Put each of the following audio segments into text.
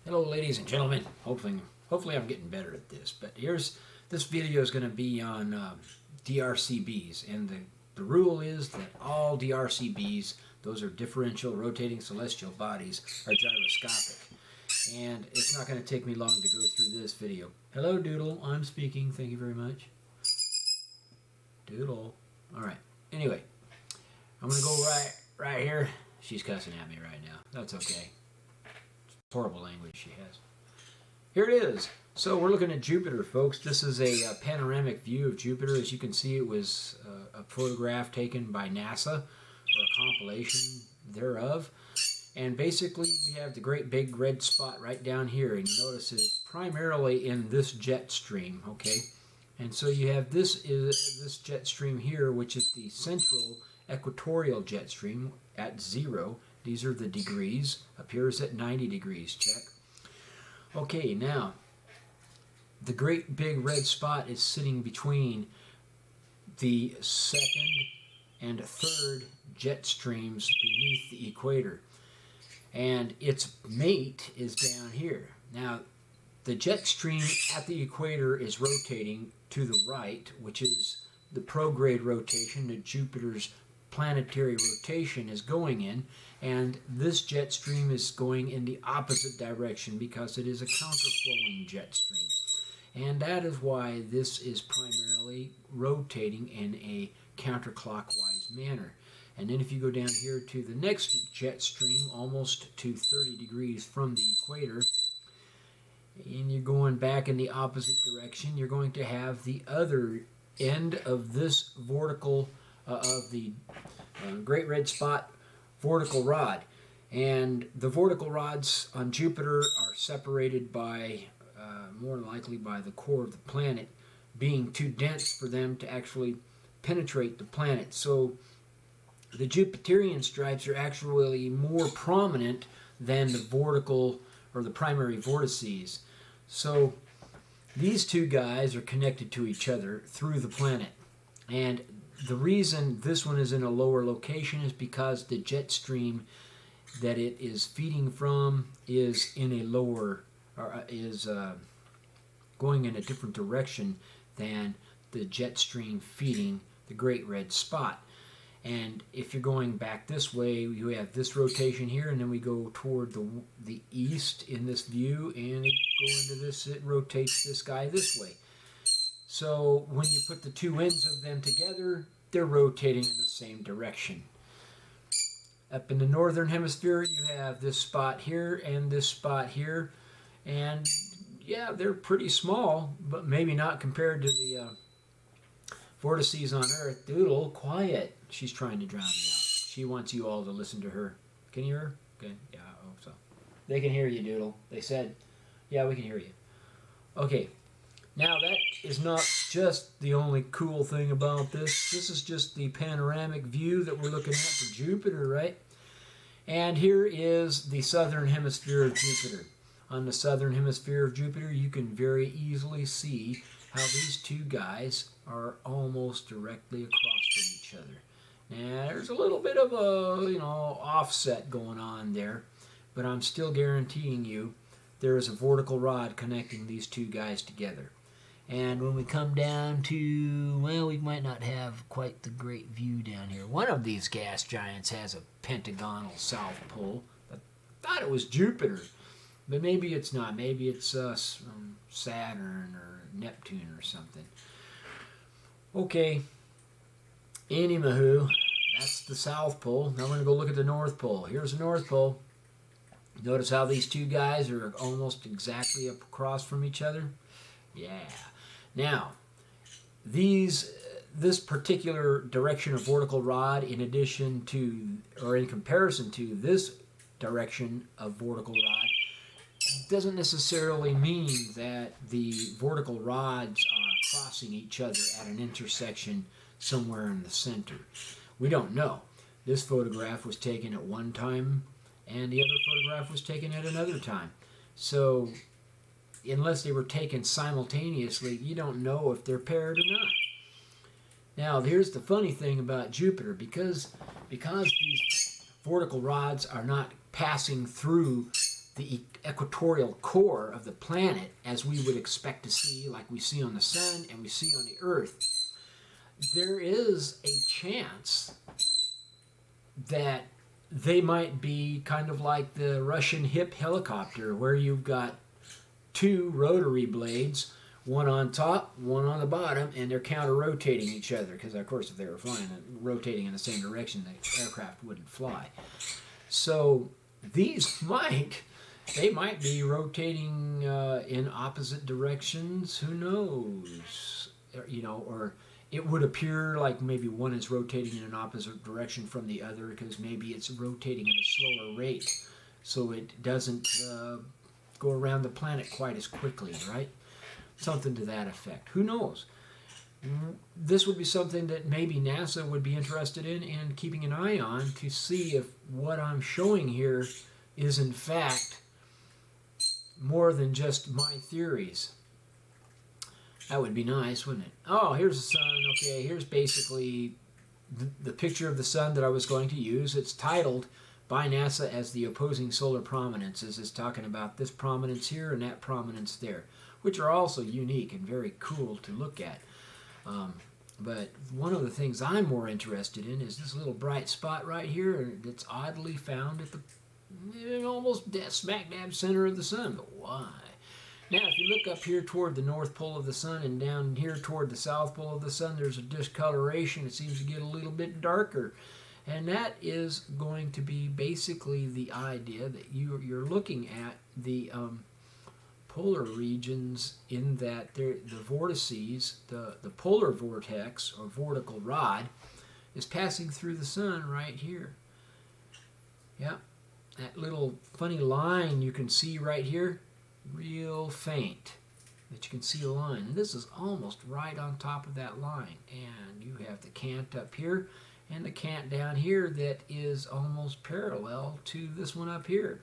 Hello, ladies and gentlemen. Hopefully I'm getting better at this. But this video is going to be on DRCBs, and the rule is that all DRCBs, those are differential rotating celestial bodies, are gyroscopic. And it's not going to take me long to go through this video. Hello, Doodle. I'm speaking. Thank you very much. Doodle. All right. Anyway, I'm going to go right here. She's cussing at me right now. That's okay. Horrible language she has. Here it is. So we're looking at Jupiter, folks. This is a panoramic view of Jupiter. As you can see, it was a photograph taken by NASA, or a compilation thereof. And basically, we have the great big red spot right down here, and you notice it's primarily in this jet stream, okay? And so you have this jet stream here, which is the central equatorial jet stream at 0. These are the degrees. Appears at 90 degrees. Check. Okay, now, the great big red spot is sitting between the second and third jet streams beneath the equator. And its mate is down here. Now, the jet stream at the equator is rotating to the right, which is the prograde rotation that Jupiter's planetary rotation is going in, and this jet stream is going in the opposite direction because it is a counterflowing jet stream. And that is why this is primarily rotating in a counterclockwise manner. And then if you go down here to the next jet stream, almost to 30 degrees from the equator, and you're going back in the opposite direction, you're going to have the other end of this vortical of the great red spot vortical rod. And the vortical rods on Jupiter are separated by, more than likely by the core of the planet being too dense for them to actually penetrate the planet. So the Jupiterian stripes are actually more prominent than the vortical or the primary vortices. So these two guys are connected to each other through the planet. And the reason this one is in a lower location is because the jet stream that it is feeding from is in a lower, or is going in a different direction than the jet stream feeding the great red spot. And if you're going back this way, you have this rotation here, and then we go toward the east in this view, and it go into this, it rotates this guy this way. So when you put the two ends of them together, they're rotating in the same direction. Up in the northern hemisphere, you have this spot here and this spot here. And yeah, they're pretty small, but maybe not compared to the vortices on Earth. Doodle, quiet. She's trying to drown me out. She wants you all to listen to her. Can you hear her? Okay, yeah, I hope so. They can hear you, Doodle. They said, yeah, we can hear you. Okay. Now, that is not just the only cool thing about this. This is just the panoramic view that we're looking at for Jupiter, right? And here is the southern hemisphere of Jupiter. On the southern hemisphere of Jupiter, you can very easily see how these two guys are almost directly across from each other. Now, there's a little bit of a, offset going on there, but I'm still guaranteeing you there is a vortical rod connecting these two guys together. And when we come down to, well, we might not have quite the great view down here. One of these gas giants has a pentagonal south pole. I thought it was Jupiter, but maybe it's not. Maybe it's Saturn or Neptune or something. Okay, anywho, that's the south pole. Now we're going to go look at the north pole. Here's the north pole. Notice how these two guys are almost exactly across from each other? Yeah. Now, this particular direction of vortical rod, in addition to, or in comparison to this direction of vortical rod, doesn't necessarily mean that the vortical rods are crossing each other at an intersection somewhere in the center. We don't know. This photograph was taken at one time, and the other photograph was taken at another time. So, unless they were taken simultaneously, you don't know if they're paired or not. Now, here's the funny thing about Jupiter. Because these vortical rods are not passing through the equatorial core of the planet, as we would expect to see, like we see on the sun and we see on the Earth, there is a chance that they might be kind of like the Russian hip helicopter, where you've got two rotary blades, one on top, one on the bottom, and they're counter-rotating each other, because of course if they were flying and rotating in the same direction, the aircraft wouldn't fly. So these might be rotating in opposite directions. Who knows? Or it would appear like maybe one is rotating in an opposite direction from the other, because maybe it's rotating at a slower rate, so it doesn't go around the planet quite as quickly, right? Something to that effect. Who knows? This would be something that maybe NASA would be interested in and keeping an eye on, to see if what I'm showing here is in fact more than just my theories. That would be nice, wouldn't it? Oh, here's the sun. Okay, here's basically the picture of the sun that I was going to use. It's titled by NASA as the opposing solar prominences. It's talking about this prominence here and that prominence there, which are also unique and very cool to look at. But one of the things I'm more interested in is this little bright spot right here that's oddly found at the almost smack dab center of the sun. But why? Now, if you look up here toward the north pole of the sun and down here toward the south pole of the sun, there's a discoloration. It seems to get a little bit darker. And that is going to be basically the idea that you're looking at the polar regions, in that the vortices, the polar vortex or vortical rod, is passing through the sun right here. Yeah, that little funny line you can see right here, real faint, that you can see a line. And this is almost right on top of that line. And you have the cant up here and the cant down here that is almost parallel to this one up here.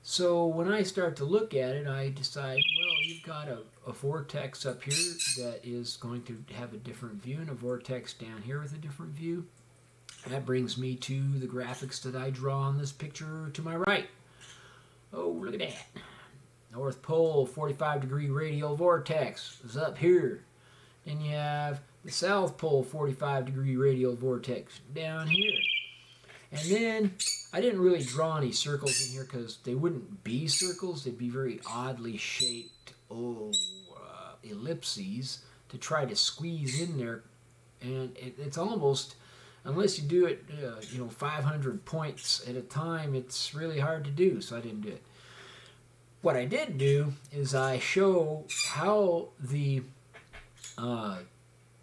So when I start to look at it, I decide, well, you've got a vortex up here that is going to have a different view, and a vortex down here with a different view. That brings me to the graphics that I draw on this picture to my right. Oh, look at that. North Pole, 45-degree radial vortex is up here. Then you have the South Pole, 45-degree radial vortex down here. And then I didn't really draw any circles in here because they wouldn't be circles. They'd be very oddly shaped ellipses to try to squeeze in there. And it's almost, unless you do it 500 points at a time, it's really hard to do, so I didn't do it. What I did do is I show how the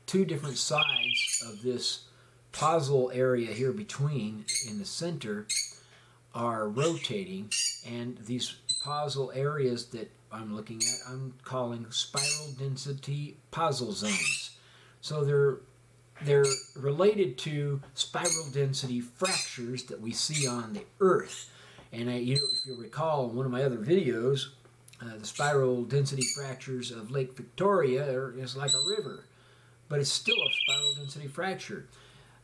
two different sides of this puzzle area here between, in the center, are rotating, and these puzzle areas that I'm looking at, I'm calling spiral density puzzle zones. So they're related to spiral density fractures that we see on the Earth. And if you recall in one of my other videos, the spiral density fractures of Lake Victoria is like a river, but it's still a spiral density fracture.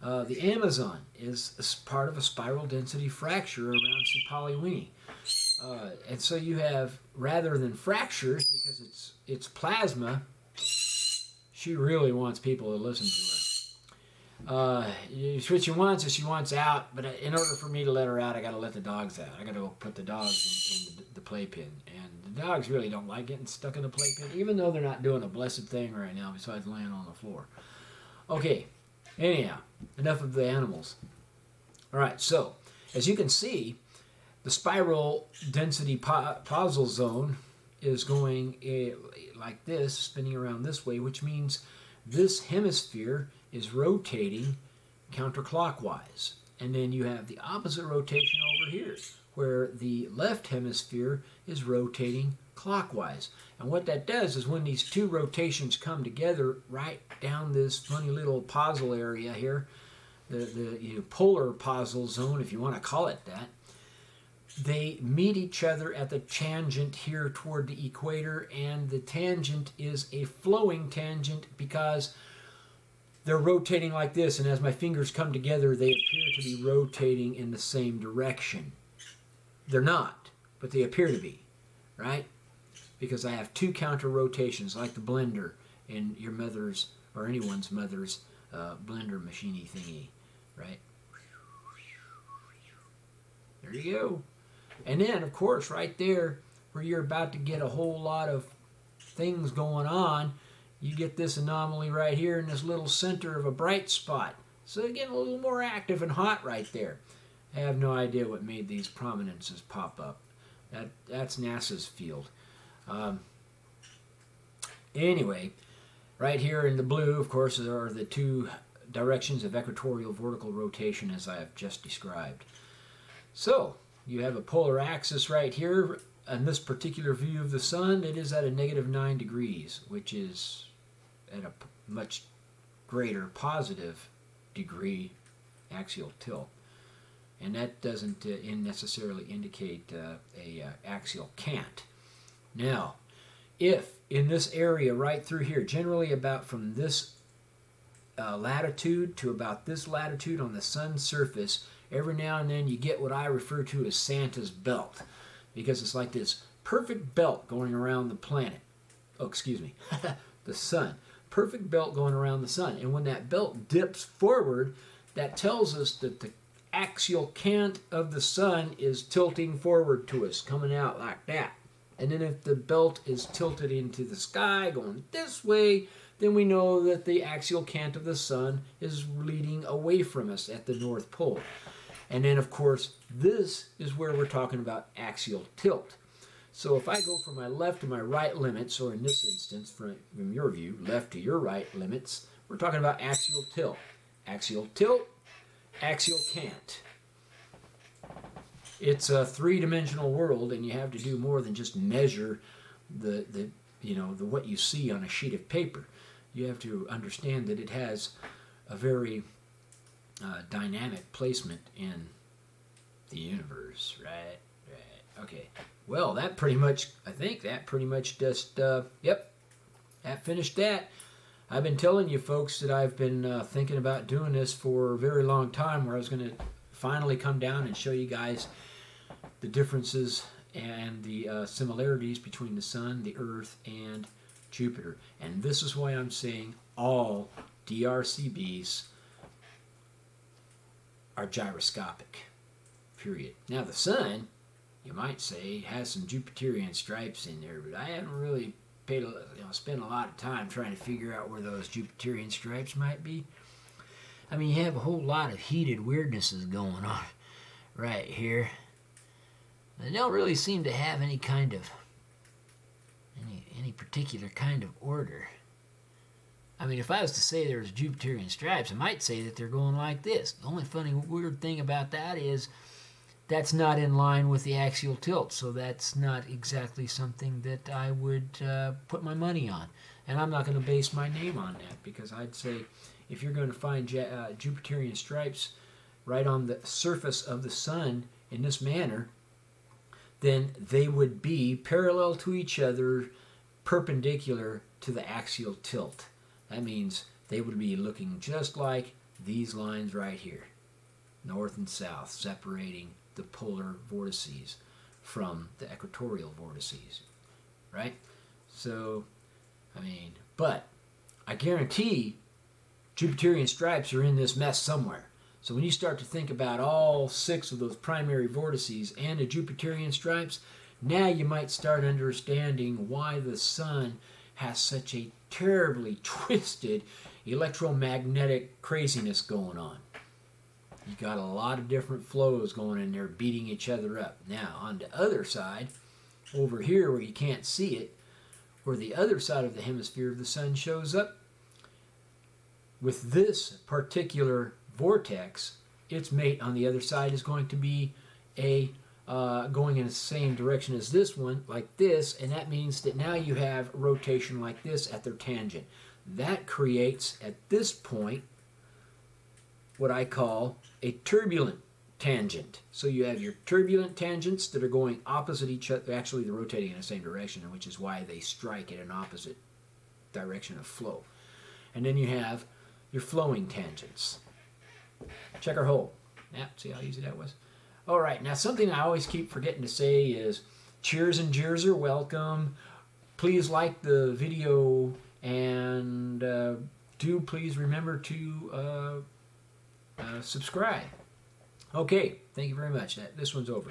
The Amazon is part of a spiral density fracture around Sapaliwini. And so you have, rather than fractures, because it's plasma, she really wants people to listen to her. What she wants is she wants out, but in order for me to let her out, I got to let the dogs out. I got to go put the dogs in the playpen. And the dogs really don't like getting stuck in the playpen, even though they're not doing a blessed thing right now besides laying on the floor. Okay. Anyhow, enough of the animals. All right, so as you can see, the spiral density puzzle zone is going like this, spinning around this way, which means this hemisphere is rotating counterclockwise. And then you have the opposite rotation over here, where the left hemisphere is rotating clockwise. And what that does is when these two rotations come together right down this funny little puzzle area here, the polar puzzle zone, if you want to call it that, they meet each other at the tangent here toward the equator, and the tangent is a flowing tangent because they're rotating like this, and as my fingers come together, they appear to be rotating in the same direction. They're not, but they appear to be, right? Because I have two counter rotations, like the blender in your mother's or anyone's mother's blender machiney thingy, right? There you go. And then, of course, right there, where you're about to get a whole lot of things going on, you get this anomaly right here in this little center of a bright spot. So they're getting a little more active and hot right there. I have no idea what made these prominences pop up. That's NASA's field. Anyway, right here in the blue, of course, are the two directions of equatorial vortical rotation as I have just described. So, you have a polar axis right here. On this particular view of the sun, it is at a -9 degrees, which is at a much greater positive degree axial tilt. And that doesn't necessarily indicate a axial cant. Now, if in this area right through here, generally about from this latitude to about this latitude on the sun's surface, every now and then you get what I refer to as Santa's belt, because it's like this perfect belt going around the planet. Oh, excuse me, the sun. Perfect belt going around the sun. And when that belt dips forward, that tells us that the axial cant of the sun is tilting forward to us, coming out like that. And then if the belt is tilted into the sky, going this way, then we know that the axial cant of the sun is leading away from us at the North Pole. And then, of course, this is where we're talking about axial tilt. So if I go from my left to my right limits, or in this instance, from your view, left to your right limits, we're talking about axial tilt. Axial tilt, axial cant. It's a three-dimensional world, and you have to do more than just measure the what you see on a sheet of paper. You have to understand that it has a very dynamic placement in the universe, right? Okay. Well, I think that pretty much just, yep, that finished that. I've been telling you folks that I've been thinking about doing this for a very long time, where I was going to finally come down and show you guys the differences and the similarities between the sun, the Earth, and Jupiter. And this is why I'm saying all DRCBs are gyroscopic, period. Now the sun, you might say, has some Jupiterian stripes in there, but I haven't really spent a lot of time trying to figure out where those Jupiterian stripes might be. I mean, you have a whole lot of heated weirdnesses going on right here. They don't really seem to have any kind of any particular kind of order. I mean, if I was to say there's Jupiterian stripes, I might say that they're going like this. The only funny, weird thing about that is that's not in line with the axial tilt, so that's not exactly something that I would put my money on. And I'm not going to base my name on that, because I'd say if you're going to find Jupiterian stripes right on the surface of the sun in this manner, then they would be parallel to each other, perpendicular to the axial tilt. That means they would be looking just like these lines right here, north and south, separating the polar vortices from the equatorial vortices, right? So, I mean, but I guarantee Jupiterian stripes are in this mess somewhere. So when you start to think about all 6 of those primary vortices and the Jupiterian stripes, now you might start understanding why the sun has such a terribly twisted electromagnetic craziness going on. You got a lot of different flows going in there beating each other up. Now, on the other side, over here where you can't see it, where the other side of the hemisphere of the sun shows up, with this particular vortex, its mate on the other side is going to be going in the same direction as this one, like this, and that means that now you have rotation like this at their tangent. That creates, at this point, what I call a turbulent tangent. So you have your turbulent tangents that are going opposite each other. Actually, they're rotating in the same direction, which is why they strike in an opposite direction of flow. And then you have your flowing tangents. Check our hole. Yeah, see how easy that was? All right, now something I always keep forgetting to say is cheers and jeers are welcome. Please like the video and do please remember to subscribe. Okay, thank you very much. This one's over.